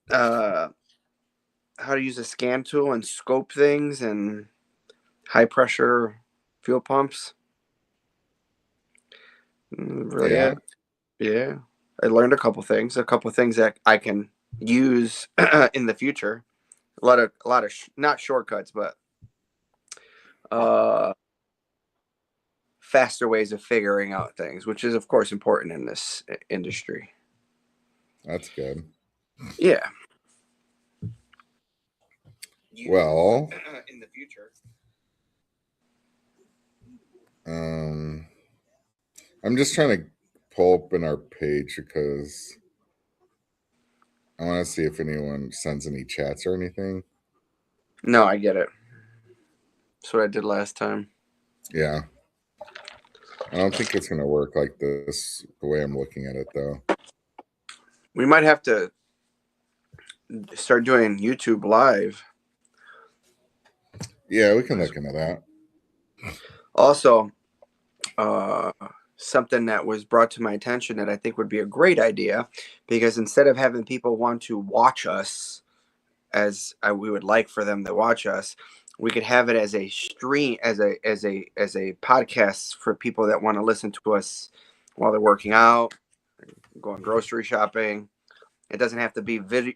about how to use a scan tool and scope things and high pressure fuel pumps. Really, Yeah. yeah. I learned a couple things that I can use in the future. A lot of not shortcuts, but uh, faster ways of figuring out things, which is of course important in this industry. That's good. Yeah. Well, In the future. um, I'm just trying to pull open our page because I want to see if anyone sends any chats or anything. No, I get it. That's what I did last time. Yeah. I don't think it's going to work like this, the way I'm looking at it, though. We might have to start doing YouTube live. Yeah, we can look into that. Also, uh, something that was brought to my attention that I think would be a great idea, because instead of having people want to watch us as we would like for them to watch us, we could have it as a stream, as a podcast for people that want to listen to us while they're working out, going grocery shopping. It doesn't have to be video.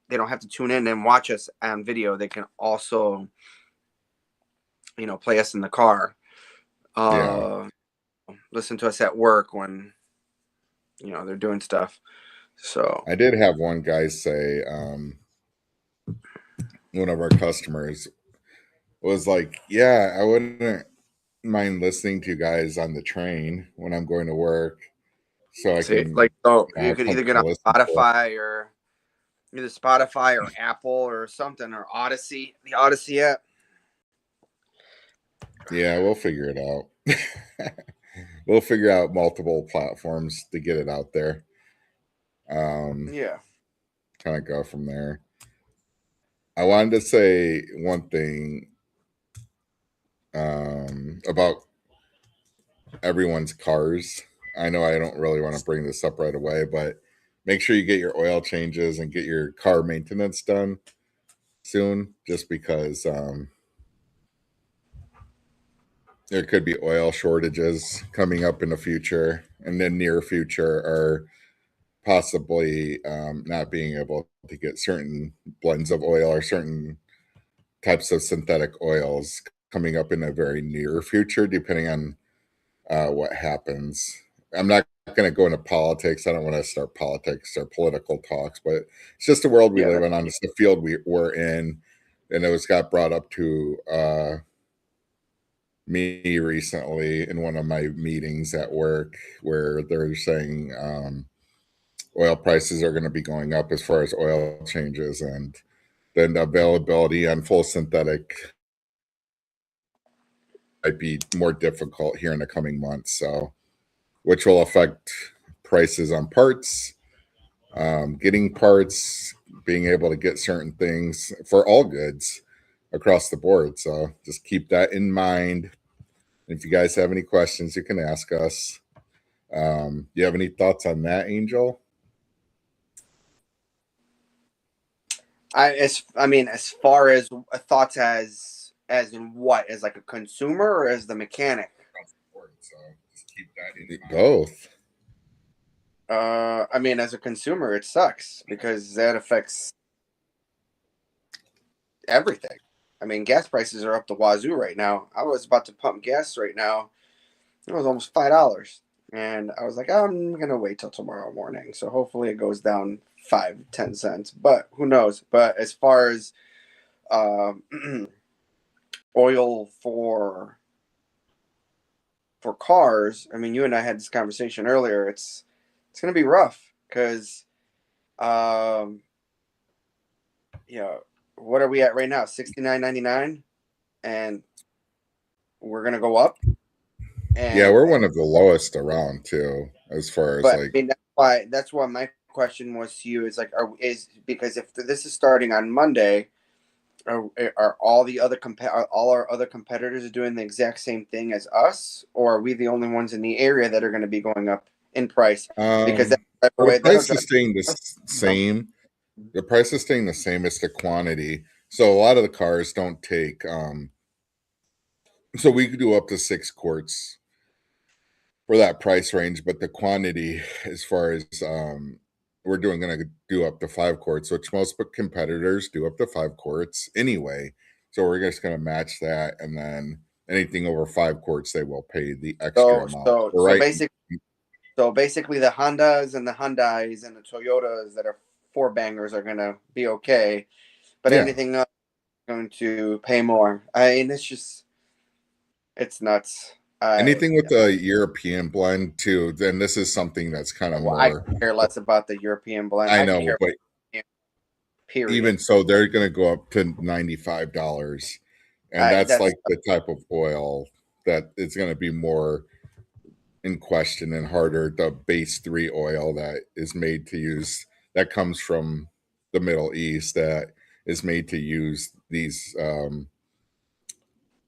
They don't have to tune in and watch us on video. They can also, play us in the car. Yeah. Uh, Listen to us at work when they're doing stuff. So I did have one guy say, one of our customers was like, yeah, I wouldn't mind listening to you guys on the train when I'm going to work so I see, can like, so you have could either something get to on listen to. Spotify or Apple or something, or Odyssey, the Odyssey app. Yeah, we'll figure it out. We'll figure out multiple platforms to get it out there. Um, Yeah. kind of go from there. I wanted to say one thing about everyone's cars. I know I don't really want to bring this up right away, but make sure you get your oil changes and get your car maintenance done soon, just because there could be oil shortages coming up in the future and the near future, or possibly not being able to get certain blends of oil or certain types of synthetic oils coming up in a very near future, depending on what happens. I'm not going to go into politics. I don't want to start politics or political talks, but it's just the world we Yeah. live in. It's the field we're in. And it was got brought up to me recently in one of my meetings at work where they're saying oil prices are going to be going up as far as oil changes, and then the availability on full synthetic might be more difficult here in the coming months. So, which will affect prices on parts, getting parts, being able to get certain things for all goods across the board. So just keep that in mind. If you guys have any questions, you can ask us. You have any thoughts on that, Angel? As far as thoughts, as in what, as like a consumer or as the mechanic? So just keep that in mind. Both. As a consumer, it sucks because that affects everything. Gas prices are up the wazoo right now. I was about to pump gas right now. It was almost $5, and I was like, I'm gonna wait till tomorrow morning. So hopefully it goes down 5-10 cents. But who knows? But as far as um, oil for cars, you and I had this conversation earlier. It's gonna be rough because um, you know what are we at right now? 69.99, and we're gonna go up. Yeah, And we're one of the lowest around too, as far as but like. that's why my question was to you is like, is because if this is starting on Monday, are all the other are all our other competitors doing the exact same thing as us, or are we the only ones in the area that are going to be going up in price? Because that drive Well, away, the that'll price drive. is staying the You know? same. The price is staying the same. It's the quantity. So a lot of the cars don't take. So we could do up to 6 quarts for that price range, but the quantity, as far as we're doing, going to do up to 5 quarts, which most competitors do up to 5 quarts anyway. So we're just going to match that, and then anything over 5 quarts, they will pay the extra So amount. so So so right, basically so basically the Hondas and the Hyundais and the Toyotas that are four bangers are gonna be okay, but yeah. anything else is going to pay more. I mean, it's nuts. I Anything with a European blend too, then this is something that's kind of Well, I more. care less about the European blend. I I know, care but about period. even so, they're going to go up to $95, and I that's that's like the type of oil that is going to be more in question and harder. The base 3 oil that is made to use, that comes from the Middle East, that is made to use these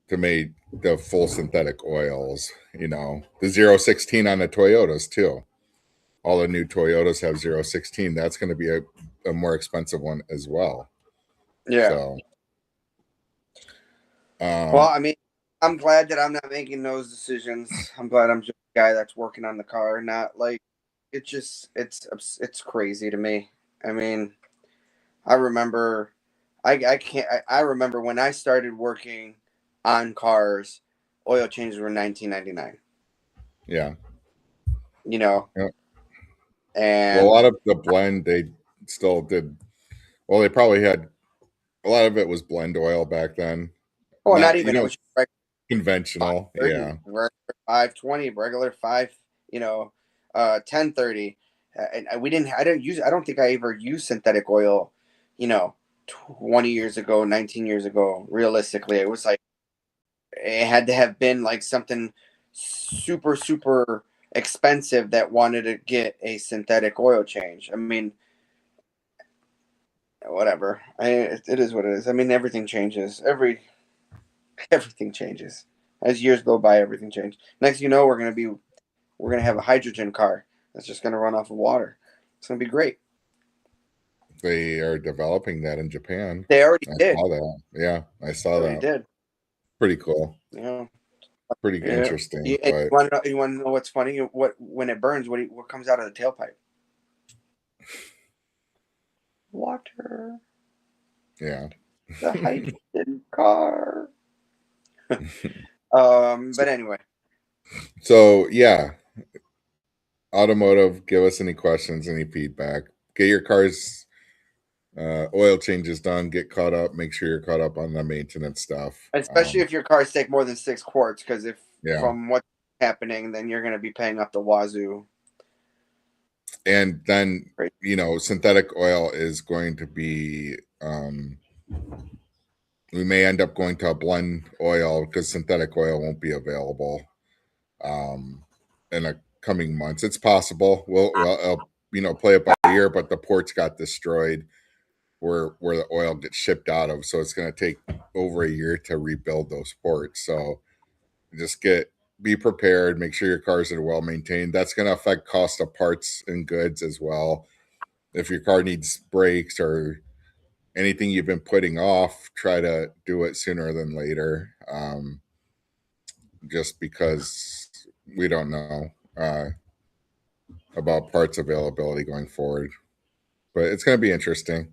to make the full synthetic oils. The 016 on the Toyotas too. All the new Toyotas have 016. That's going to be a more expensive one as well. Yeah. So, Well, um, I mean, I'm glad that I'm not making those decisions. I'm glad I'm just a guy that's working on the car, not like it's crazy to me. I mean, I remember I can't I remember when I started working on cars, oil changes were 1999. yeah. You know, Yeah. Well, a and lot of the blend they still did. Well, they probably had a lot of it was blend oil back then. well, not Not even it was just 530, conventional. Yeah, regular 520, regular 5, 1030. And we didn't, I didn't use, I don't think I ever used synthetic oil, you know, 20 years ago, 19 years ago. Realistically, it was like, it had to have been like something super, super expensive that wanted to get a synthetic oil change. I mean, whatever. It is what it is. I mean, everything changes. Everything changes. As years go by, everything changes. Next, we're gonna have a hydrogen car that's just gonna run off of water. It's gonna be great. they are developing that in Japan. They already I did. saw that. Yeah, I saw They already that. did. Pretty cool. You know. Pretty Yeah. interesting. And But you want to know what's funny? What when it burns, what comes out of the tailpipe? Water. yeah. The hydrogen car. But anyway, So yeah, automotive. Give us any questions, any feedback. Get your cars oil changes done. Get caught up. Make sure you're caught up on the maintenance stuff. especially if your cars take more than 6 quarts, because if Yeah, from what's happening, then you're gonna be paying up the wazoo. and then Right. synthetic oil is going to be. We may end up going to a blend oil because synthetic oil won't be available um, in the coming months. It's possible. We'll play it by ear, but the ports got destroyed where the oil gets shipped out of, so it's going to take over a year to rebuild those ports. So just be prepared. Make sure your cars are well maintained. That's going to affect cost of parts and goods as well. If your car needs brakes or anything you've been putting off, try to do it sooner than later. Just because we don't know about parts availability going forward, but it's going to be interesting.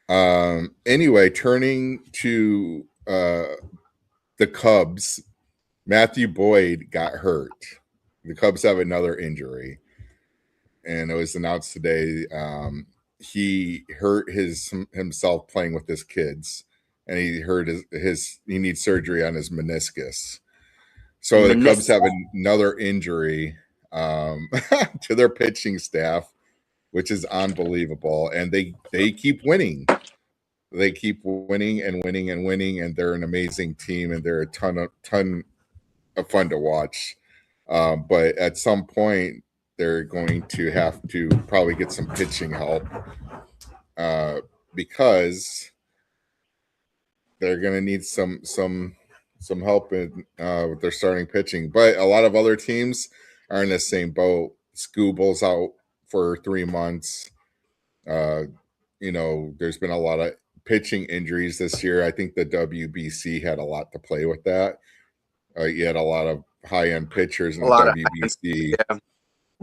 Anyway, turning to the Cubs, Matthew Boyd got hurt. The Cubs have another injury, and it was announced today. He hurt himself playing with his kids, and he hurt his he needs surgery on his meniscus. So the Cubs Meniscus. have another injury to their pitching staff, which is unbelievable, and they keep winning. They keep winning and winning and winning, and they're an amazing team, and they're a ton of fun to watch. But at some point, they're going to have to probably get some pitching help uh, because they're going to need some help with their starting pitching. But a lot of other teams are in the same boat. Scooble's out for 3 months. Uh, there's been a lot of pitching injuries this year. I think the WBC had a lot to play with that. You had a lot of high end pitchers in A the lot of WBC. yeah.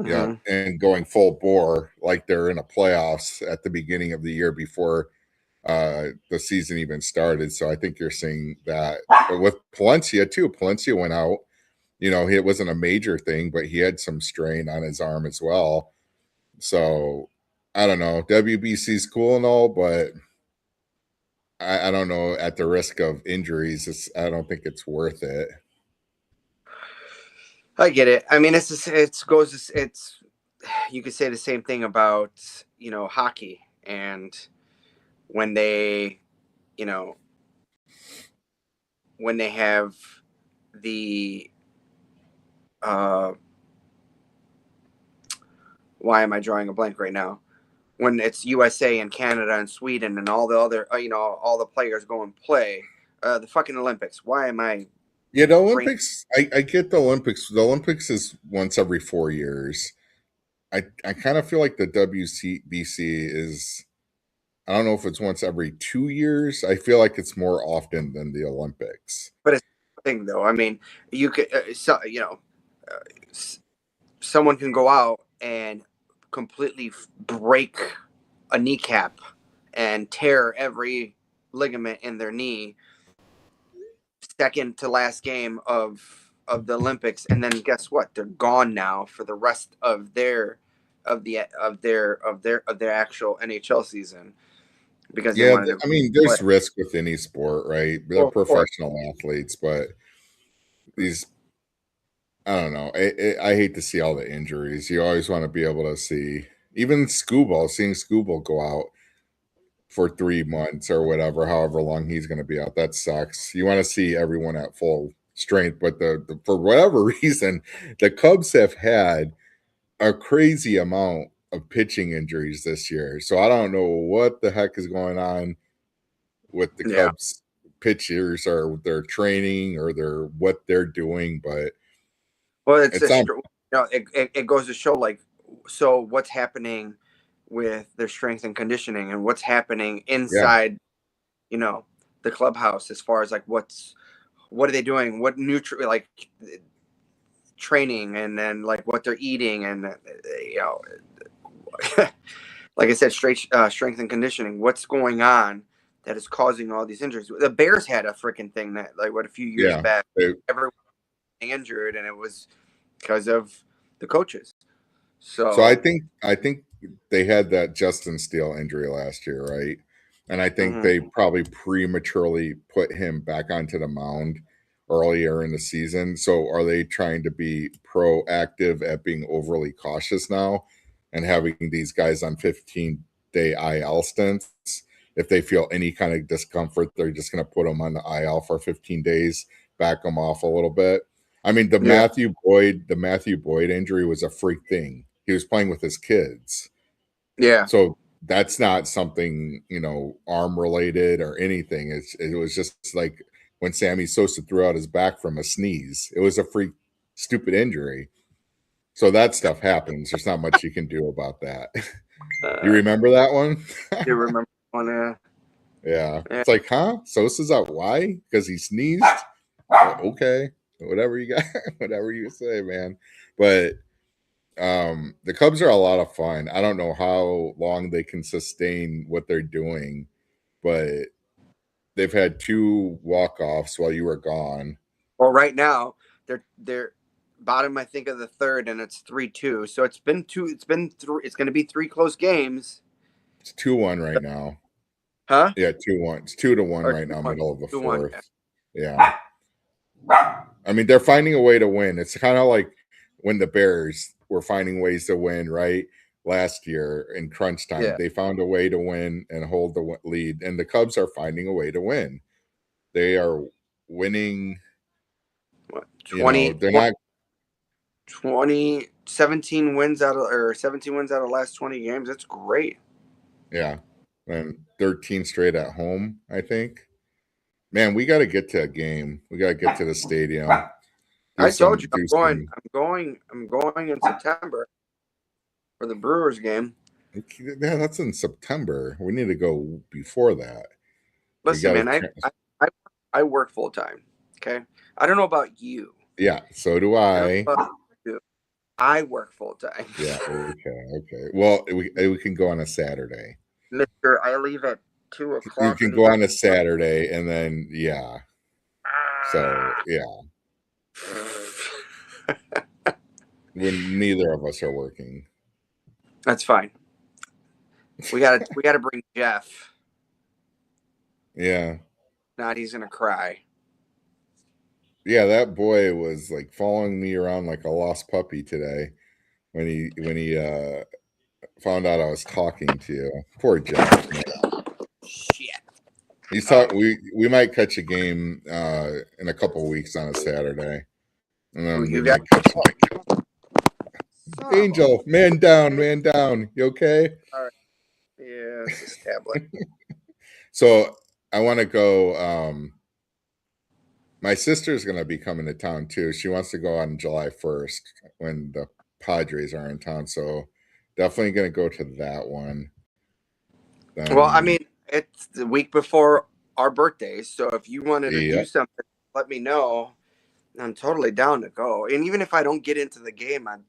Yeah, Hmm. and going full bore like they're in a playoffs at the beginning of the year before the season even started. So I think you're seeing that. But with Palencia too, Palencia went out. It wasn't a major thing, but he had some strain on his arm as well. So I don't know. WBC's cool and all, but I don't know. At the risk of injuries, I don't think it's worth it. I get it. I mean, it's you could say the same thing about hockey, and when they you know when they have the uh why am I drawing a blank right now? When it's USA and Canada and Sweden and all the other all the players go and play the fucking Olympics. Why am I Yeah, the brain? Olympics. I get the Olympics. The Olympics is once every 4 years. I kind of feel like the WCBC is. I don't know if it's once every 2 years. I feel like it's more often than the Olympics. But it's a thing though. I mean, you could uh, someone can go out and completely break a kneecap and tear every ligament in their knee second to last game of the Olympics, and then guess what? They're gone now for the rest of their actual NHL season because they Yeah, wanted to I mean, play. there's risk with any sport, right? They're Well, of course, professional athletes, but these, I don't know. I hate to see all the injuries. You always want to be able to see, even seeing Scooble go out for 3 months or whatever, however long he's going to be out. That sucks. You want to see everyone at full strength, but for whatever reason, the Cubs have had a crazy amount of pitching injuries this year. So I don't know what the heck is going on with the yeah. Cubs pitchers or their training or what they're doing, but Well, it's it's just on. it goes to show like so what's happening with their strength and conditioning and what's happening Yeah, inside you know the clubhouse as far as like what are they doing, what like training, and then like what they're eating, and you know like I said, strength and conditioning. What's going on that is causing all these injuries? The Bears had a freaking thing that, like, what a few years yeah. back, They, everyone was injured, and it was because of the coaches. So I So, think I think they had that Justin Steele injury last year, right? And I think mhm. they probably prematurely put him back onto the mound earlier in the season. So are they trying to be proactive at being overly cautious now and having these guys on 15-day IL stints? If they feel any kind of discomfort, they're just going to put them on the IL for 15 days, back them off a little bit. I mean, Yeah, The Matthew Boyd injury was a freak thing. He was playing with his kids, yeah. so that's not something arm related or anything. It was just like when Sammy Sosa threw out his back from a sneeze. It was a freak, stupid injury. So that stuff happens. There's not much you can do about that. You Uh, remember that one? you remember on Yeah, yeah. it's like, huh? Sosa's out? Why? Because he sneezed? Okay, whatever you got, whatever you say, man. But the Cubs are a lot of fun. I don't know how long they can sustain what they're doing, but they've had two walk-offs while you were gone. Well, right now they're bottom, I think, of the third, and it's 3-2. So it's been two. It's been three. It's going to be three close games, It's 2-1 right now. huh? Yeah, 2-1. It's 2-1 Or right two now, one, middle of the 2-1. fourth. Yeah. I mean, they're finding a way to win. It's kind of like when the Bears were finding ways to win, right? Last year in crunch time, Yeah. they found a way to win and hold the lead, and the Cubs are finding a way to win. They are winning. What, 20, They're not. 17 wins out of, or 17 wins out of the last 20 games. That's great. Yeah, and 13 straight at home. I think. Man, we got to get to a game. We got to get to the stadium. I told you Do I'm going. some. I'm going. I'm going in September. for the Brewers game. Yeah, that's in September. We need to go before that. We Listen, got man, to. I, I work full time. Okay, I don't know about you. Yeah, so do I don't I. know about you. I work full time, Yeah, okay, okay. Well, we can go on a Saturday. Mister. I leave at two You o'clock can in the go on a afternoon. Saturday, and then yeah. So yeah, when neither of us are working. That's fine. We gotta bring Jeff. Yeah, Not he's gonna cry. yeah. That boy was like following me around like a lost puppy today when he found out I was talking to you. Poor Jeff, man. Shit. He's Oh, talk. We might catch a game in a couple of weeks on a Saturday, and who then we you got? might catch Son of a. Angel. Man down, man down. You okay? All right. Yeah, it's this tablet. So I want to go. My sister's going to be coming to town too. She wants to go on July 1st when the Padres are in town. So definitely going to go to that one. Well, I Then mean, it's the week before our birthdays, so if you wanted to do yeah. something, let me know. I'm totally down to go. And even if I don't get into the game, I'm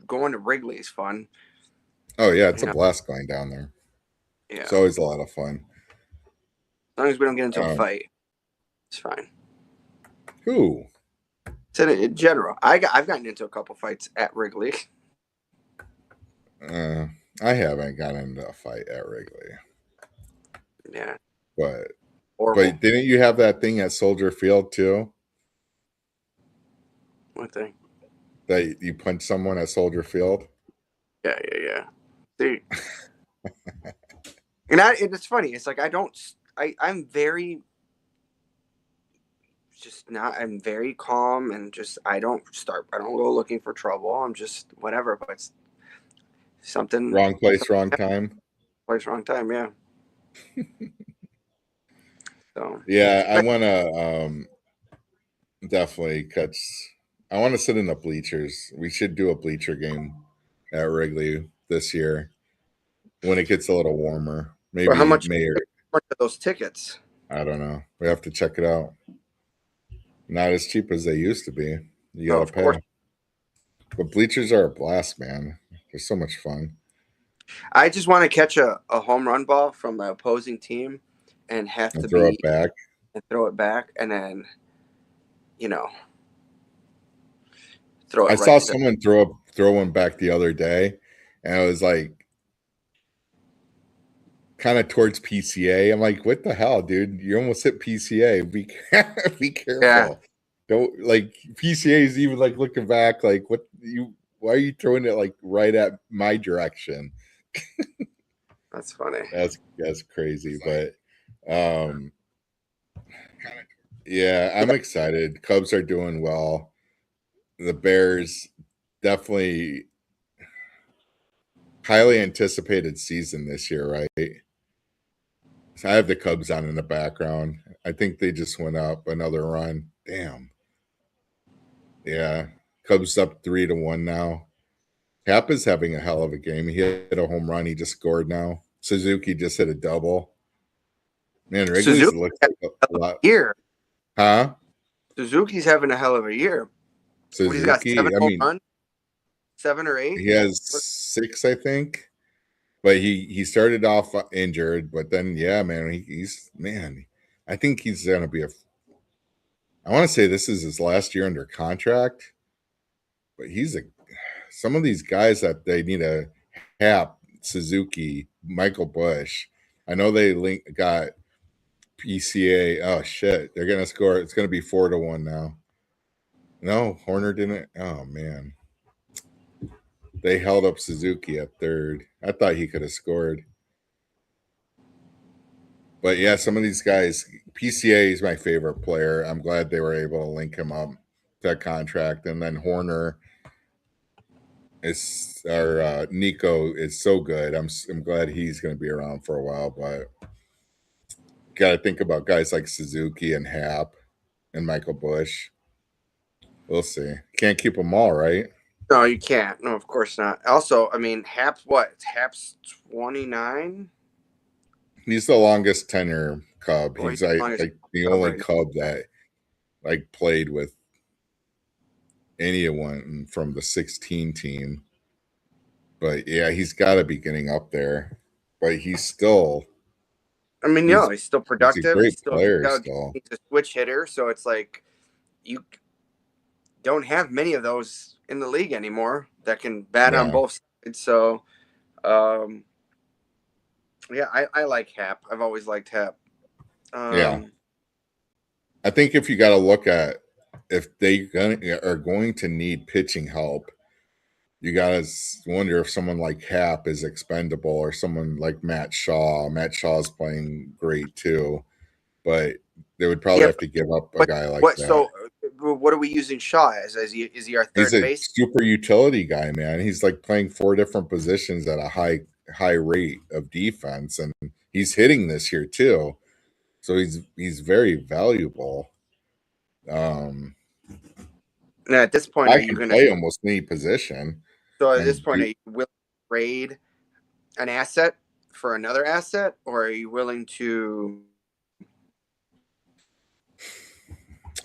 going to Wrigley's fun. Oh yeah, it's You a know, blast going down there. It's yeah. As always a lot of fun. long as we don't get into a Um, fight, it's fine. who? So in general, I've gotten into a couple fights at Wrigley. Uh, I haven't gotten into a fight at Wrigley, Yeah, but horrible. didn't you have that thing at Soldier Field too? One thing. That you punched someone at Soldier Field? Yeah, yeah, yeah. See, and it's funny. It's like I don't. I'm very just not. I'm very calm and just I don't start. I don't go looking for trouble. I'm just whatever. But it's something. Wrong place, Something wrong time. place wrong time. Yeah. So. Yeah, I want to definitely catch. I want to sit in the bleachers. We should do a bleacher game at Wrigley this year when it gets a little warmer. But how Maybe much? May or How much are those tickets? I don't know. We have to check it out. Not as cheap as they used to be. You No, got to of course. pay. But bleachers are a blast, man. They're so much fun. I just want to catch a home run ball from the opposing team and have And to throw be it back. and throw it back and then you know throw I it right saw into. someone throw one back the other day, and it was like kind of towards PCA. I'm like, what the hell, dude? You almost hit PCA. Be Yeah, careful. Don't like PCA is even like looking back, like what you why are you throwing it like right at my direction? that's funny. That's crazy. But yeah, I'm excited. Cubs are doing well. The Bears definitely highly anticipated season this year, right? So I have the Cubs on in the background. I think they just went up another run. Damn. Yeah. Cubs up 3-1 now. Cap is having a hell of a game. He hit a home run. He just scored now. Suzuki just hit a double. Man, Wrigley's Suzuki looks had like a a hell of lot. a year. Huh? Suzuki's having a hell of a year. What he's got Suzuki. seven I home mean, runs, 7 or 8. he has 6, I think. But he started off injured, but then yeah, man, he's man. I think he's gonna be a. I want to say this is his last year under contract, but he's a. Some of these guys that they need a Hap, Suzuki, Michael Bush. I know they got PCA. Oh shit, they're gonna score. It's gonna be 4-1 now. No, Horner didn't. Oh man, they held up Suzuki at third. I thought he could have scored. But yeah, some of these guys, PCA is my favorite player. I'm glad they were able to link him up to that contract. And then Horner is, or Nico is so good. I'm glad he's going to be around for a while. But got to think about guys like Suzuki and Hap and Michael Bush. We'll see. Can't keep them all, right? No, you can't. No, of course not. Also, I mean, Hap's what? Hap's 29. He's the longest tenure Cub. Well, he's He's the longest like the Cub only right now. Cub that like played with anyone from the 16 team. But yeah, he's got to be getting up there. But I mean, he's he's still he's a productive. great He's still player still. he's a switch hitter, so it's like you don't have many of those in the league anymore that can bat on Yeah, both sides. So, um, yeah, I like Hap. I've always liked Hap. yeah. Um, I think if you got to look at if they are going to need pitching help, you got to wonder if someone like Hap is expendable or someone like Matt Shaw. Matt Shaw's playing great too, but they would probably yeah, have to give up a but guy like what? that. So, what are we using Shaw as? Is he our He's third a base? super utility guy, man. He's like playing four different positions at a high rate of defense, and he's hitting this year too. So he's very valuable. Um, Now, at this point, I are you can gonna? play almost any position, So at this and point, are you willing to trade an asset for another asset, or are you willing to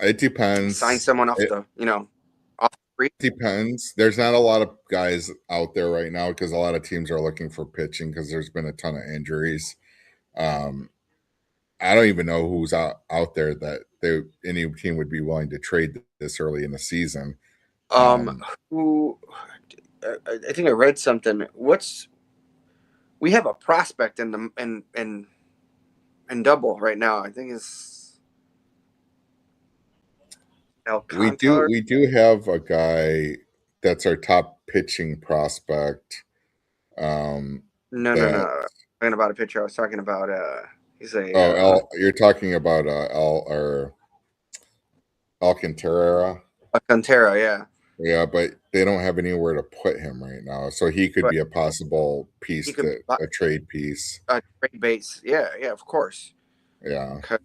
it sign depends. someone off It off the street? depends. There's not a lot of guys out there right now because a lot of teams are looking for pitching because there's been a ton of injuries. Um, I don't even know who's out there that any team would be willing to trade this early in the season. Um, Um, who? I think I read something. We have a prospect in the in double right now. I think it's Alcantara. we do have a guy that's our top pitching prospect. Um, No, no, no. that I'm talking about a pitcher. I was talking about. He's a oh Al, you're talking about Al or Alcantara. Alcantara. Yeah, Yeah, but they don't have anywhere to put him right now, so he could but be a possible he piece could be to a trade piece. a trade base. Yeah, yeah, of course. Yeah. 'Cause,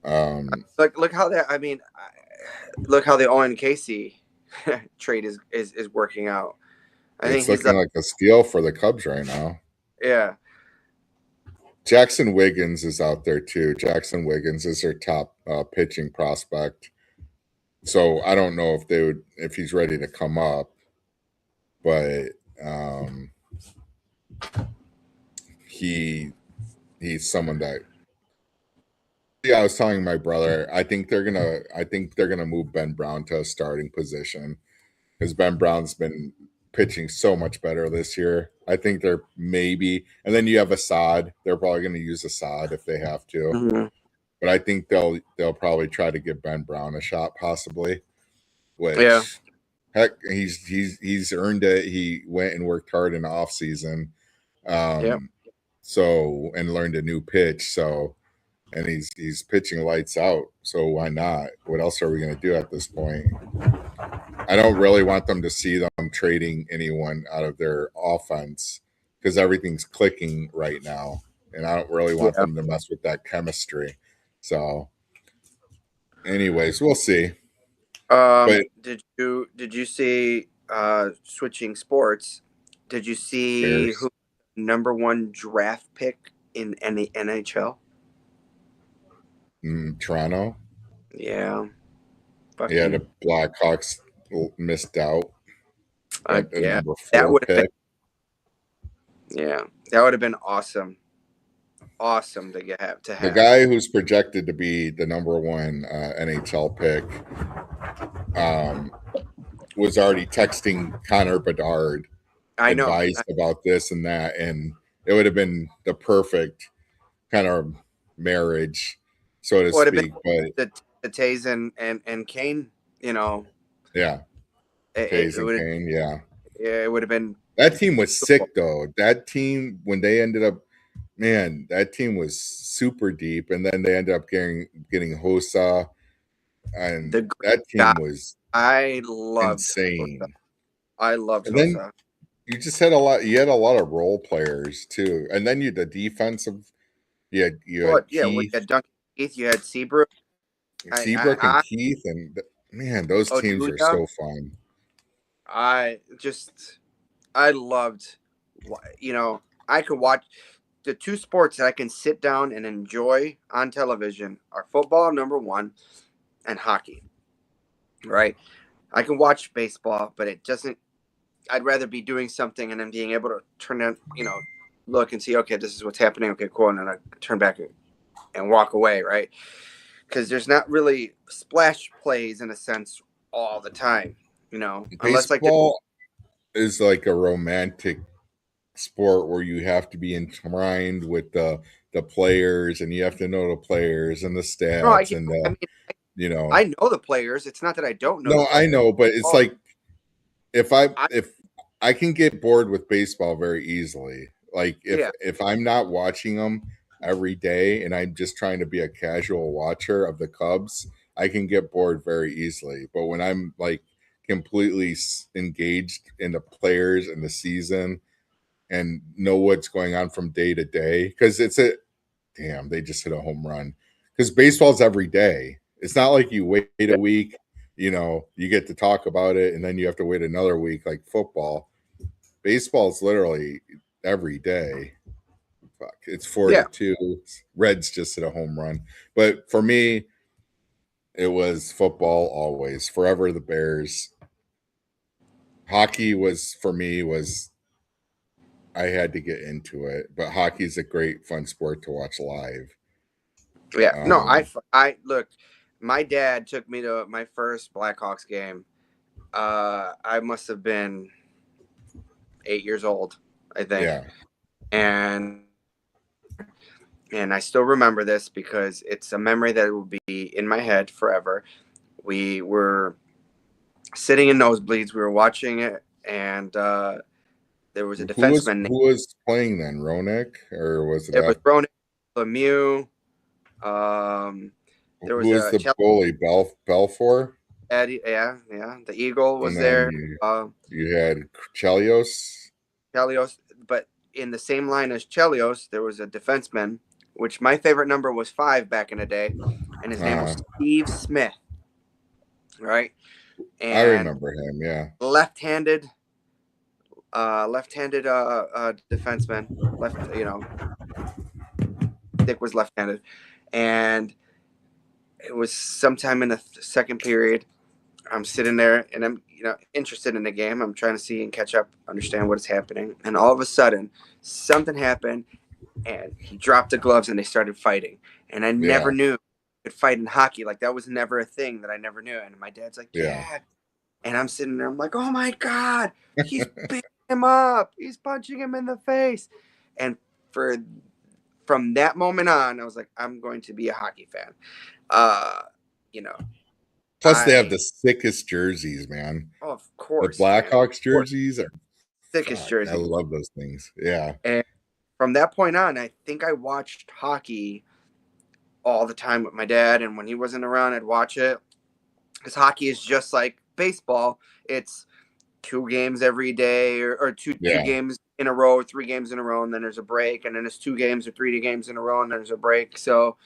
Um, look how that. I mean, look how the Owen Casey trade is working out. I think it's he's looking like a steal for the Cubs right now. yeah. Jackson Wiggins is out there too. Jackson Wiggins is their top pitching prospect. So I don't know if he's ready to come up, but um, he he's someone that yeah. I was telling my brother. I think they're gonna move Ben Brown to a starting position because Ben Brown's been pitching so much better this year. I think they're maybe, and then you have Assad. They're probably going to use Assad if they have to, Mhm. but I think they'll probably try to give Ben Brown a shot, possibly. Yeah, Which heck, he's earned it. He went and worked hard in the off season, yeah, um, so and learned a new pitch. So and he's pitching lights out. So why not? What else are we going to do at this point? I don't really want them to see them trading anyone out of their offense because everything's clicking right now, and I don't really want yeah. them to mess with that chemistry. So, anyways, we'll see. But Did you see switching sports? Did you see Bears, who number one draft pick in any NHL? Toronto, Yeah, yeah, the fucking Blackhawks missed out at the yeah. number That four would have been pick. yeah. That would have been awesome. Awesome to The have. guy who's projected to be the number one NHL pick um, was already texting Connor Bedard I know. advised about this and that, and it would have been the perfect kind of marriage, so to Would have been speak. But the Tays and Kane. You know, yeah, Tays it and would Kane, yeah. yeah, it would have been That team was beautiful. sick though. That team when they ended up, man, that team was super deep, and then they ended up getting Hosa, and The Greek that guy. team was I loved Hosa. insane. I loved And then Hosa. you just had a lot. You had a lot of role players too, and then the defensive. You Well, had yeah, well, you Keith, had Duncan Keith, you had Seabrook. Seabrook, and I Keith, and Man, those Oh, teams are Julia, so fun. I just I loved, I could watch the two sports that I can sit down and enjoy on television are football, number one, and hockey, right? I can watch baseball, but it doesn't, I'd rather be doing something and then being able to turn on, look and see, okay, this is what's happening. Okay, cool. And then I turn back and walk away, right? Because there's not really splash plays in a sense all the time, unless like the, Baseball is like a romantic sport where you have to be entwined with the players, and you have to know the players and the no, I stats get, and I the mean, you know. I know the players. It's not that I don't know the No, I players. know, but it's Oh, like if I I, if I can get bored with baseball very easily. Like yeah, if I'm not watching them every day and I'm just trying to be a casual watcher of the Cubs, I can get bored very easily. But when I'm like completely engaged in the players and the season and know what's going on from day to day, because it's a damn, they just hit a home run. Because baseball's every day. It's not like you wait a yeah, week, you get to talk about it and then you have to wait another week like football. Baseball's literally every day. Fuck, it's four to yeah, two. Reds just hit a home run. But for me, it was football always. Forever the Bears. Hockey was for me was I had to get into it, but hockey's a great fun sport to watch live. yeah. No, Um, I look. My dad took me to my first Blackhawks game. I must have been 8 years old, I think, yeah, and I still remember this because it's a memory that will be in my head forever. We were sitting in nosebleeds. We were watching it, and there was a defenseman. who was playing then? Roenick or was it It was after? Ronan Lemieux. Um, there Who was was a the goalie? Belfour, Eddie, yeah, yeah. The Eagle and was then there. you had Chelios. Chelios, but in the same line as Chelios, there was a defenseman, which my favorite number was 5 back in the day, and his name was Uh, Steve Smith, right? I And remember him. Yeah, left-handed, defenseman. Left, Dick was left-handed, and it was sometime in the second period. I'm sitting there and I'm, interested in the game. I'm trying to see and catch up, understand what is happening. And all of a sudden, something happened and he dropped the gloves and they started fighting. And I never yeah, knew you could fight in hockey. Like that was never a thing that I never knew. And my dad's like, yeah. yeah. And I'm sitting there, I'm like, oh my God, he's beating him up. He's punching him in the face. And for from that moment on, I was like, I'm going to be a hockey fan. Uh, you know, Plus, they have I the sickest jerseys, man. oh, of The course, man. Blackhawks Of course. jerseys are Thickest fuck. I jersey. love those things. Yeah, And from that point on, I think I watched hockey all the time with my dad. And when he wasn't around, I'd watch it. Because hockey is just like baseball. It's 2 games every day, or two yeah, games in a row, 3 games in a row, and then there's a break, and then it's 2 games or 3 games in a row, and there's a break. So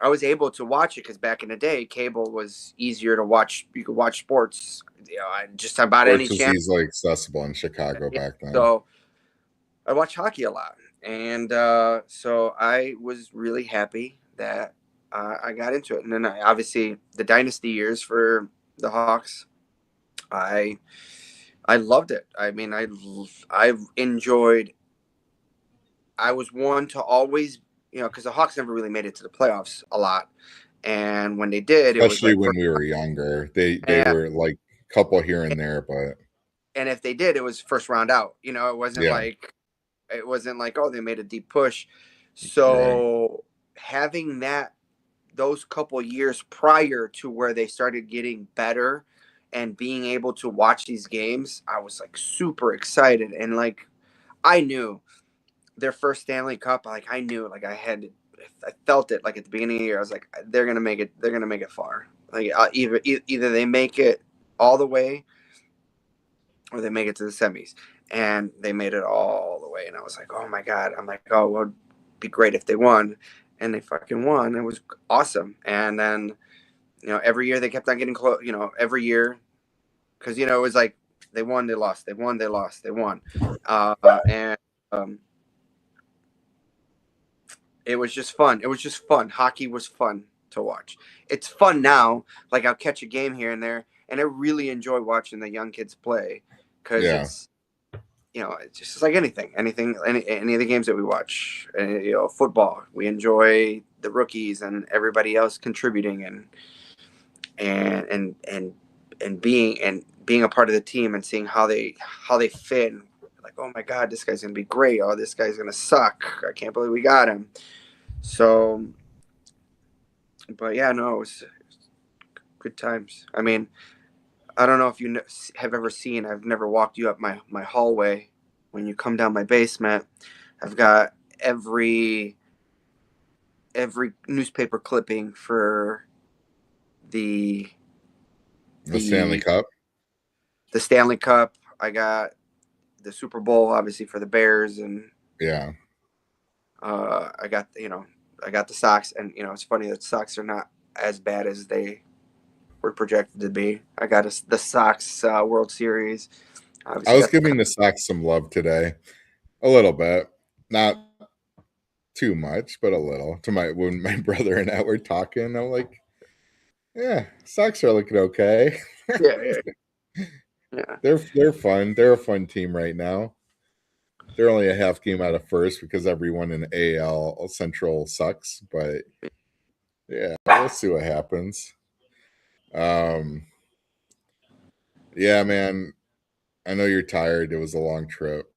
I was able to watch it because back in the day, cable was easier to watch. You could watch sports, just about any sports was channel. easily accessible in Chicago Yeah. back then. So I watch hockey a lot, and so I was really happy that I got into it. And then obviously the dynasty years for the Hawks, I I loved it. I mean, I've enjoyed. I was one to always, because the Hawks never really made it to the playoffs a lot, and when they did, it was Especially like when for we were younger, they and, were like a couple here and there, but and if they did, it was first round out. yeah, It wasn't like, oh, they made a deep push. right. So having those couple years prior to where they started getting better and being able to watch these games, I was like super excited. And like I knew their first Stanley Cup, like I knew, like I felt it like at the beginning of the year. I was like, they're gonna make it. They're gonna make it far. Like either they make it all the way or they make it to the semis. And they made it all the way. And I was like, oh my God. I'm like, oh, well, it'd be great if they won. And they fucking won. It was awesome. And then Every year they kept on getting close. Every year, because it was like they won, they lost, they won, they lost, they won, and it was just fun. It was just fun. Hockey was fun to watch. It's fun now. Like I'll catch a game here and there, and I really enjoy watching the young kids play because Yeah. it's just like any of the games that we watch. Football. We enjoy the rookies and everybody else contributing and and and and being a part of the team and seeing how they fit. And like, oh my God, this guy's gonna be great. Oh, this guy's gonna suck. I can't believe we got him. So, but yeah, no, it was good times. I mean, I don't know if you have ever seen. I've never walked you up my hallway. When you come down my basement, I've got every newspaper clipping for the The Stanley the Cup. the Stanley Cup. I got the Super Bowl, obviously for the Bears, and Yeah. I got the Sox, and it's funny that Sox are not as bad as they were projected to be. I got the Sox World Series. I Obviously was got the giving the Sox some love today. A little bit. Not too much, but a little. To my when my brother and I were talking, I'm like, yeah, Sox are looking okay. yeah, yeah, yeah. They're fun. They're a fun team right now. They're only a half game out of first because everyone in AL Central sucks. But yeah, we'll see what happens. Um, yeah, man. I know you're tired. It was a long trip,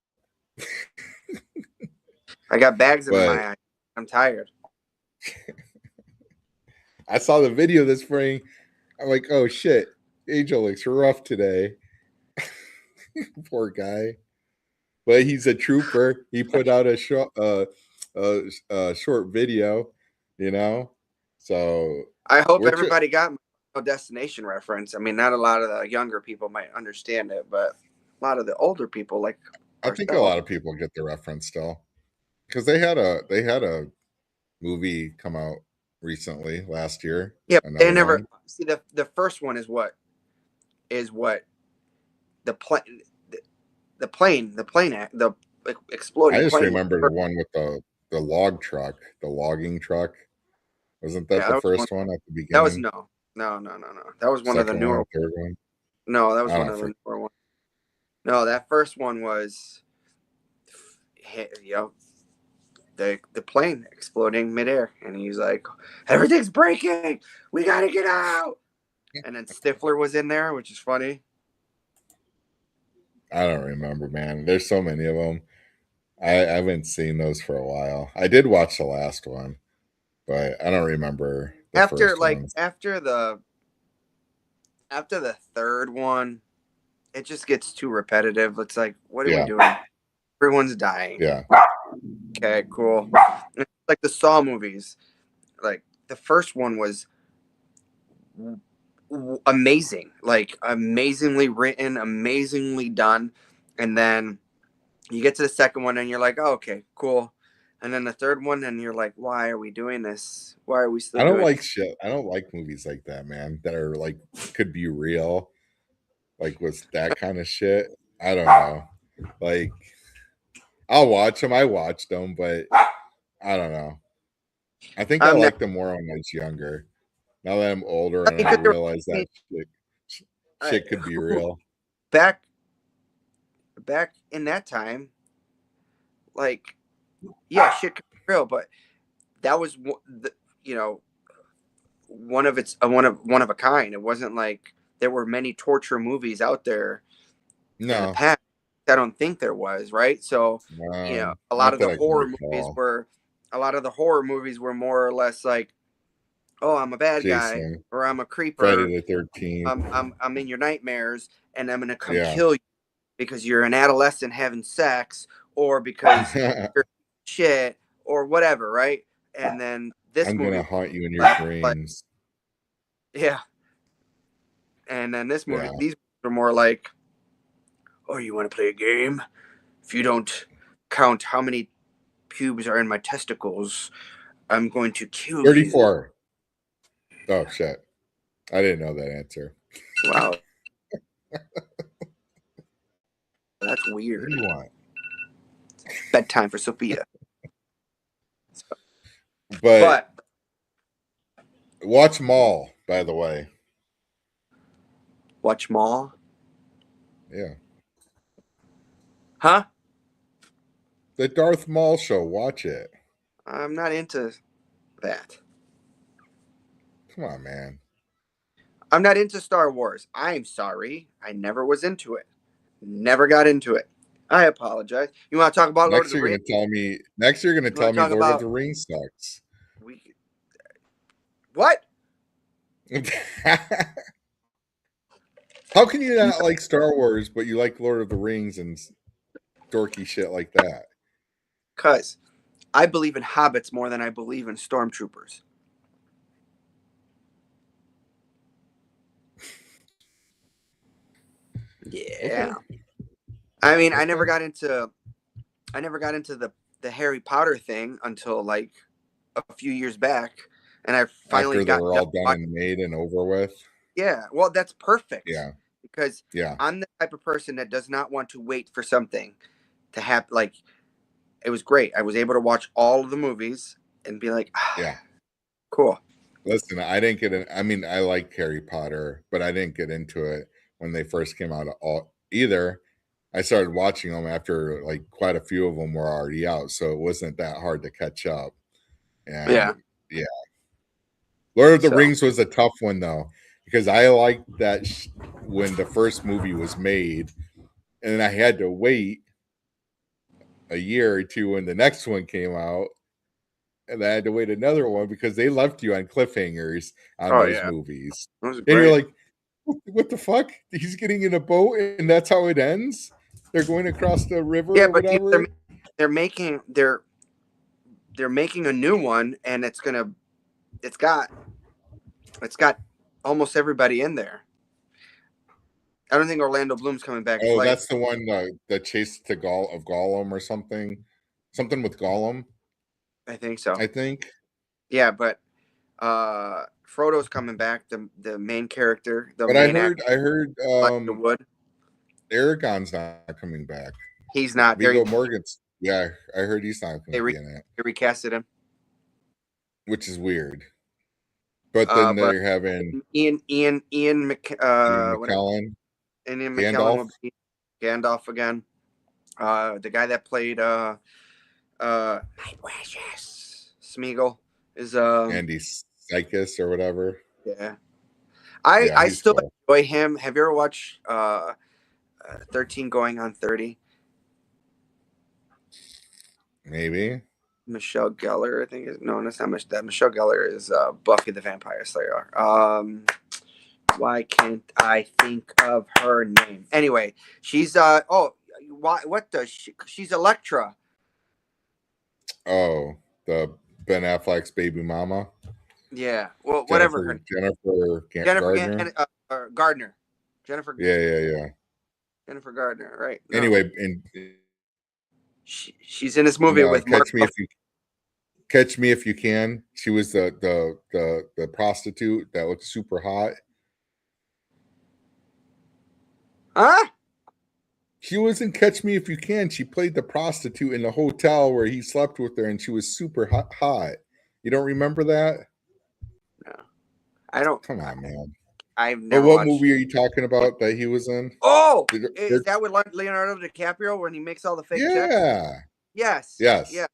I got bags under but my eyes. I'm tired. I saw the video this spring. I'm like, oh shit, Angel looks rough today. Poor guy. But he's a trooper. He put out a short video, you know. So I hope we're tri- everybody got my Final Destination reference. I mean, not a lot of the younger people might understand it, but a lot of the older people like I think a ourselves. lot of people get the reference still because they had a movie come out recently last year. Yeah, they Another never one. see the first one is what the plane the I exploding just plane was. remember the one with the log truck, the logging truck. Wasn't that Yeah, the that was one. first one at the That was beginning? no. That was one of the Second newer. one, third one? No, that was I one don't of the forget. newer ones. No, that first one was, the plane exploding midair, and he's like, "Everything's breaking. We gotta get out." And then Stifler was in there, which is funny. I don't remember, man. There's so many of them. I haven't seen those for a while. I did watch the last one, but I don't remember the After first like ones. after the third one, it just gets too repetitive. It's like, what are we Yeah, doing? Everyone's dying. yeah. Okay, cool. It's like the Saw movies. Like the first one was amazing, like amazingly written, amazingly done, and then you get to the second one and you're like, oh, okay, cool. And then the third one and you're like, why are we doing this? Why are we still I don't doing like this? shit. I don't like movies like that, man. That are like could be real, like with that kind of shit. I don't know. Like I'll watch them. I watched them, but I don't know. I think I I'm not. liked them more when I was younger. Now that I'm older I and mean, I because realize I mean, that shit I, could be real. back back in that time, like, yeah, shit could be real, but that was you know one of a kind. It wasn't like there were many torture movies out there in the No, past. I don't think there was, right? So, a lot not of that the I can horror movies recall. were more or less like, oh, I'm a bad guy, Jason, or I'm a Friday creeper. the 13th. I'm in your nightmares, and I'm gonna come Yeah. kill you because you're an adolescent having sex, or because you're shit, or whatever, right? And then this I'm movie gonna haunt you in your left like, dreams. yeah, and then this movie, Yeah. these are more like, oh, you want to play a game? If you don't count how many pubes are in my testicles, I'm going to kill you. 34. Oh shit. I didn't know that answer. Wow, that's What weird. do you want? Bedtime for Sophia. But But watch Mall, by the way. watch Maul. Yeah. Huh? The Darth Maul show. Watch it. I'm not into that. Come on, man. I'm not into Star Wars. I'm sorry. I never was into it. Never got into it. I apologize. You want to talk about Lord of Next the you're Rings? gonna tell me next you're gonna You want tell to me talk Lord of about the Rings sucks. we? What? How can you not like Star Wars, but you like Lord of the Rings and dorky shit like that? Because I believe in hobbits more than I believe in stormtroopers. Okay. Yeah. I mean, Okay. I never got into the Harry Potter thing until like a few years back, and I finally After they got were done all done watching. and made and over with. Yeah, well, that's perfect Yeah. because Yeah. I'm the type of person that does not want to wait for something to happen. Like it was great. I was able to watch all of the movies and be like, ah, Yeah. cool. Listen, I didn't get in. I mean, I like Harry Potter, but I didn't get into it when they first came out all either. I started watching them after like quite a few of them were already out, so it wasn't that hard to catch up. And Yeah. yeah, Lord of the So, Rings was a tough one though, because I liked that when the first movie was made, and I had to wait a year or two when the next one came out, and I had to wait another one because they left you on cliffhangers on oh those yeah, movies. it was And you're great. like, what the fuck? He's getting in a boat and that's how it ends? They're going across the river Yeah, or but whatever? they're making they're making a new one, and it's got it's got almost everybody in there. I don't think Orlando Bloom's coming back. It's Oh, like that's the one, the chase to of Gollum or something. Something with Gollum, I think so. I think. Yeah, but Frodo's coming back. The main character, the But I main heard actor, I heard Elijah Wood. Aragon's not coming back. He's not. Vigo Morgan's, yeah, I heard he's not going They, to re, be in it, they recasted him. which is weird. But then But they're having Ian whatever, McKellen, Ian McKellen Gandalf, will be Gandalf again. The guy that played My Precious Smeagol is Andy Serkis or whatever. yeah. Yeah, I he's still cool. enjoy him. Have you ever watched 13 Going on 30? Maybe. Michelle Gellar, I think is no, that's not that. Michelle Gellar is Buffy the Vampire Slayer. Why can't I think of her name? Anyway, she's why what does she's Electra. Oh, the Ben Affleck's baby mama, Yeah, well, whatever her name. Jennifer Gardner. Gardner. Jennifer Yeah, yeah, yeah. Jennifer Gardner, right? No, Anyway, and she's in this movie with Mark. catch me if you can. She was the prostitute that looked super hot. Huh? She was in Catch Me If You Can. She played the prostitute in the hotel where he slept with her, and she was super hot. You don't remember that? No, I don't. Come on, man. I've But never what watched. movie are you talking about that he was in? Oh, is that with Leonardo DiCaprio when he makes all the fake checks? Yeah. Yes. Yes. Yeah.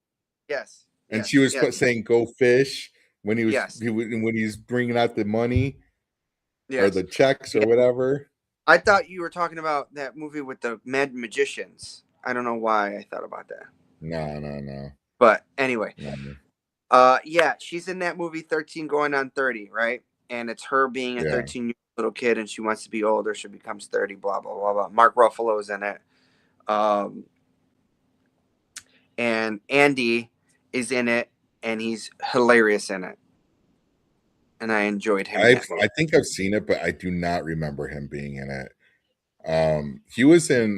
Yes. And she Yes. was Yes. saying "Go fish" when Yes. when he's bringing out the money or Yes. the checks or Yeah. whatever. I thought you were talking about that movie with the mad magicians. I don't know why I thought about that. No, no, no, But anyway, no. yeah, she's in that movie 13 going on 30, right? And it's her being a Yeah. 13-year-old little kid and she wants to be older. She becomes 30, blah, blah, blah, blah. Mark Ruffalo's in it. Um, and Andy is in it and he's hilarious in it. And I enjoyed him in that movie. I think I've seen it, but I do not remember him being in it. He was in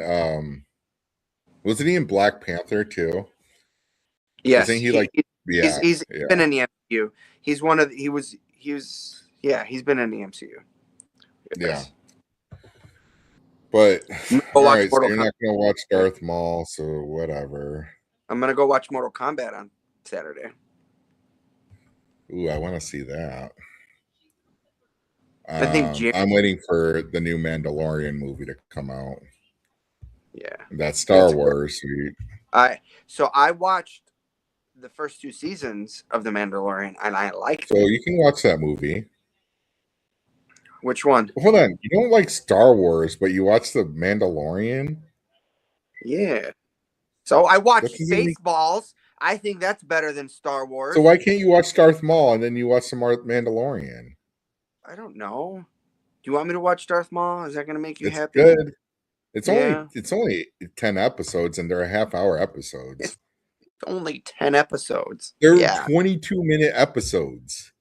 wasn't he in Black Panther too? Isn't Yes, he like, yeah, he's yeah. been in the MCU. He's one of the, he was Yeah, he's been in the MCU. Yeah. Yes. But I'm gonna go all watch right, so Mortal you're Kombat. not gonna watch Saturday. Darth Maul, so whatever. I'm gonna go watch Mortal Kombat on Saturday. Ooh, I want to see that. I think Jerry. I'm waiting for the new Mandalorian movie to come out. Yeah, That's Star that's great. Wars. I watched the first two seasons of The Mandalorian and I liked So it. you can watch that movie. Which one? Hold on, you don't like Star Wars, but you watch the Mandalorian? Yeah. So I That watched doesn't make. Spaceballs. I think that's better than Star So Wars. why can't you watch Darth Maul and then you watch some more Mandalorian? I don't know. Do you want me to watch Darth Maul? Is that going to make you It's happy? good. Yeah. It's only 10 episodes, and they're half-hour episodes. It's only 10 episodes. They're Yeah. 22-minute episodes.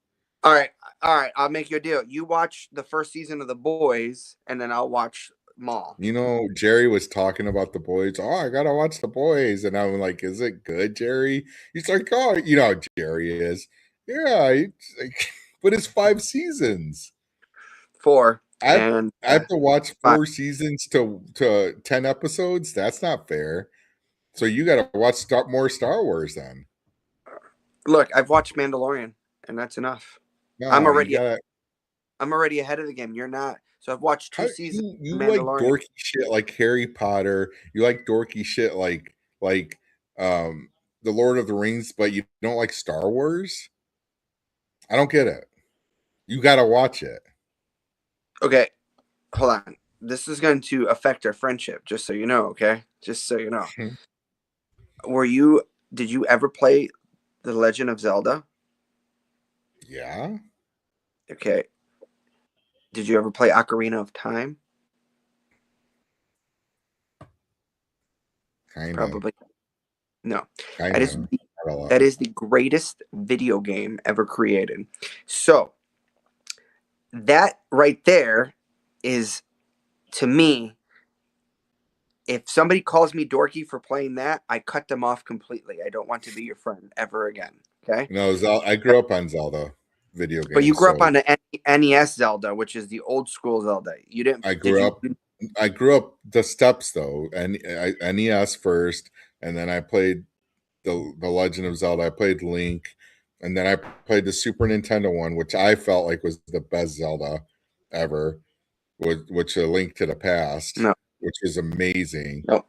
All right. All right. I'll make you a deal. You watch the first season of The Boys, and then I'll watch Maul. You know, Jerry was talking about the boys. Oh, I gotta watch the boys, and I'm like, "Is it good, Jerry?" He's like, "Oh, you know how Jerry is." Yeah, like, but it's 5 seasons. Four I and I have to watch five. 4 seasons to 10 episodes. That's not fair. So you got to watch more Star Wars then. Look, I've watched Mandalorian, and that's enough. I'm No, you already gotta. I'm already ahead of the game. You're not. So I've watched How 2 seasons of you like Mandalorian. dorky shit like Harry Potter? You like dorky shit like um the Lord of the Rings, but you don't like Star Wars? I don't get it. You got to watch it. Okay, hold on. This is going to affect our friendship, just so you know, okay? Just so you know. Were you did you ever play The Legend of Zelda? Yeah, Okay. Did you ever play Ocarina of Time? kind of, Probably no. kind That of, is not a lot. that is the greatest video game ever created. So, that right there is to me, if somebody calls me dorky for playing that, I cut them off completely. I don't want to be your friend ever again. Okay. No, I grew up on Zelda video But you games, grew up so on the NES Zelda, which is the old school Zelda. You didn't, I did grew you? up. I grew up the steps though, and NES first, and then I played the Legend of Zelda. I played Link, and then I played the Super Nintendo one, which I felt like was the best Zelda ever, which a Link to the Past, No, which was amazing. no,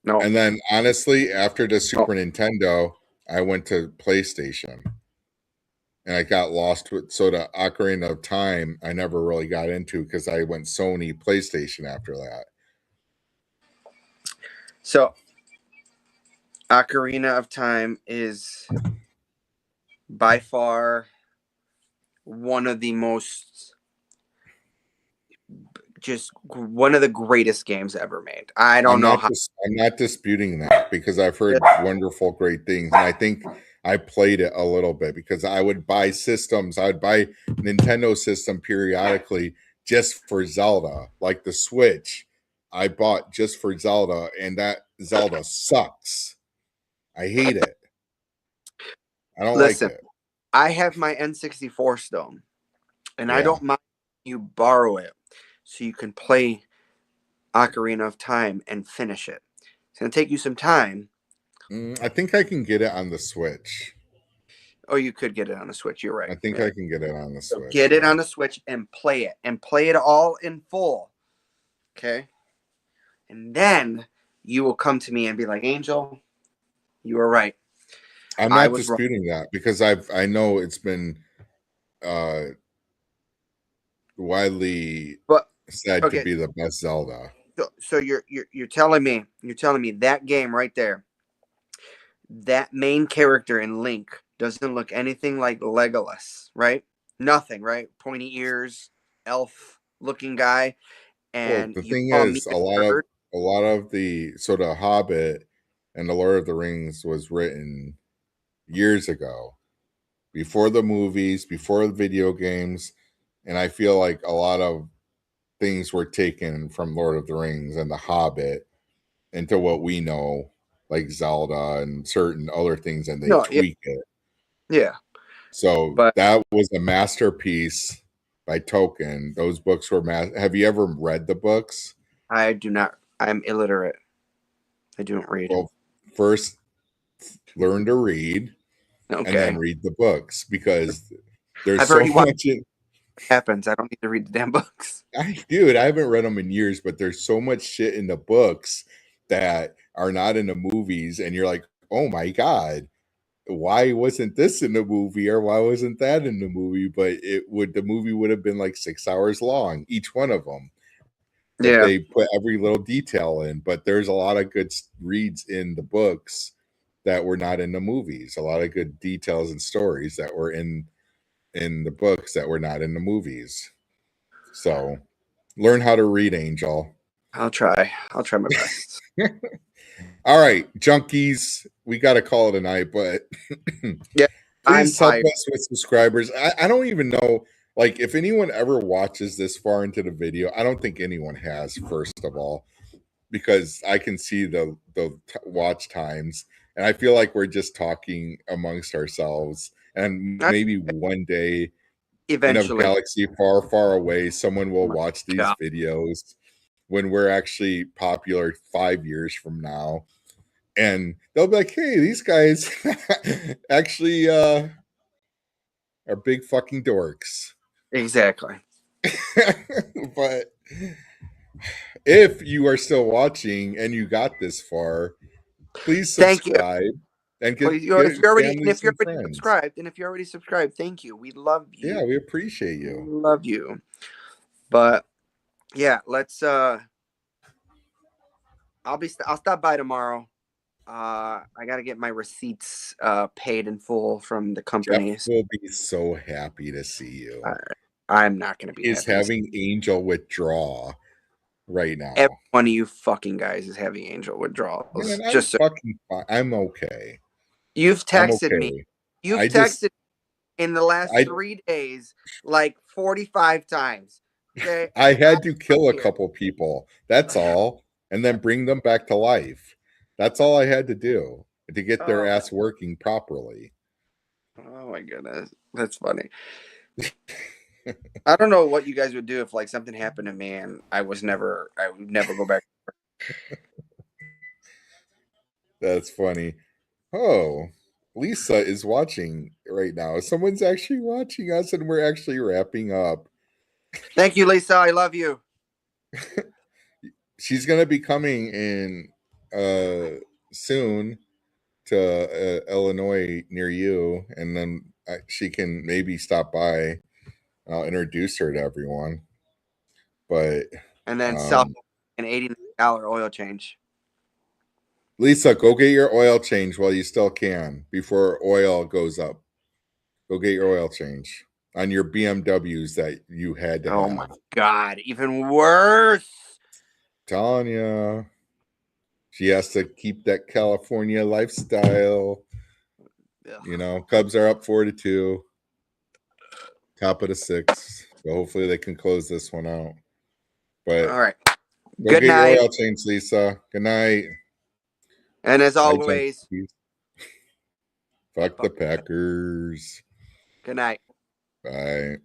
no, And then honestly, after the no. Super Nintendo, I went to PlayStation. And I got lost with so the Ocarina of Time I never really got into because I went Sony PlayStation after that. So, Ocarina of Time is by far one of the most, just one of the greatest games ever made. I don't know how. I'm not disputing that because I've heard wonderful, great things, and I think I played it a little bit because I would buy systems. I would buy Nintendo system periodically just for Zelda, like the Switch. I bought just for Zelda, and that Zelda sucks. I hate it. I don't like Listen, it. I have my N64 still, and I Yeah. don't mind you borrow it so you can play Ocarina of Time and finish it. It's gonna take you some time. I think I can get it on the Switch. Oh, you could get it on the Switch. You're right. I think Yeah. I can get it on the So Switch. get it Yeah. on the Switch and play it all in full. Okay. And then you will come to me and be like, Angel, you were right. I'm I not was wrong. disputing that because I know it's been uh widely But said to okay, be the best Zelda. so you're telling me that game right there, that main character in Link doesn't look anything like Legolas, right? Nothing, right? Pointy ears, elf looking guy, Well, and the you thing call me is, a nerd. a lot of the sort of Hobbit and the Lord of the Rings was written years ago, before the movies, before the video games, and I feel like a lot of things were taken from Lord of the Rings and the Hobbit into what we know, like Zelda and certain other things, and they No, yeah, tweak it. yeah. So But that was a masterpiece by Tolkien. Those books were have you ever read the books? I do not. I'm illiterate. I don't read. Well, first learn to read and then Okay. read the books because there's I've so already watched much in what happens. I don't need to read the damn books. dude, I haven't read them in years, but there's so much shit in the books that are not in the movies, and you're like, oh my god, why wasn't this in the movie or why wasn't that in the movie? But the movie would have been like 6 hours long, each one of them, if Yeah. they put every little detail in. But there's a lot of good reads in the books that were not in the movies. A lot of good details and stories that were in the books that were not in the movies. So learn how to read, Angel. I'll try. I'll try my best. All right, junkies, we got to call it a night, but Yeah. I'm please help tired. us with subscribers. I don't even know, like, if anyone ever watches this far into the video. I don't think anyone has, first of all, because I can see the watch times, and I feel like we're just talking amongst ourselves. And I, maybe one day in a eventually. galaxy far, far away, someone Oh will my watch these God. videos when we're actually popular 5 years from now, and they'll be like, hey, these guys actually are big fucking dorks. Exactly. But if you are still watching and you got this far, please Thank you. subscribe and Please, get if you're already and if families you're and already friends. subscribed, and if you're already subscribed, thank you. We love Yeah, you. we appreciate We you. love you. But yeah, let's I'll stop by tomorrow. I gotta get my receipts paid in full from the Jeff companies. will be so happy to see you. I, I'm not gonna be He's happy to see having Angel withdraw right every now. one of you fucking guys is having angel withdrawals. Man, I'm Just so fucking fine. I'm okay. you've I'm texted me. okay. You've I just texted in the last I 3 days like 45 times. Okay, I I'm had to kill a here. couple people. That's all. And then bring them back to life. That's all I had to do to get their Oh my, ass working properly. oh my goodness, that's funny. I don't know what you guys would do if like something happened to me and I would never go back. That's funny. Oh, Lisa is watching right now. Someone's actually watching us and we're actually wrapping up. Thank you, Lisa. I love you. She's going to be coming in soon to Illinois near you, and then she can maybe stop by. I'll introduce her to everyone. But And then sell um, an $89 oil change. Lisa, go get your oil change while you still can before oil goes up. Go get your oil change on your BMWs that you had to Oh my have. God, even worse. Telling you, she has to keep that California lifestyle. You Ugh. know, Cubs are up 4-2, top of the sixth. So hopefully they can close this one out. But All right. go Good get your night. oil change, Lisa. Good night. And as Bye, always, junkies. Fuck the fuck the Packers. good night. Bye.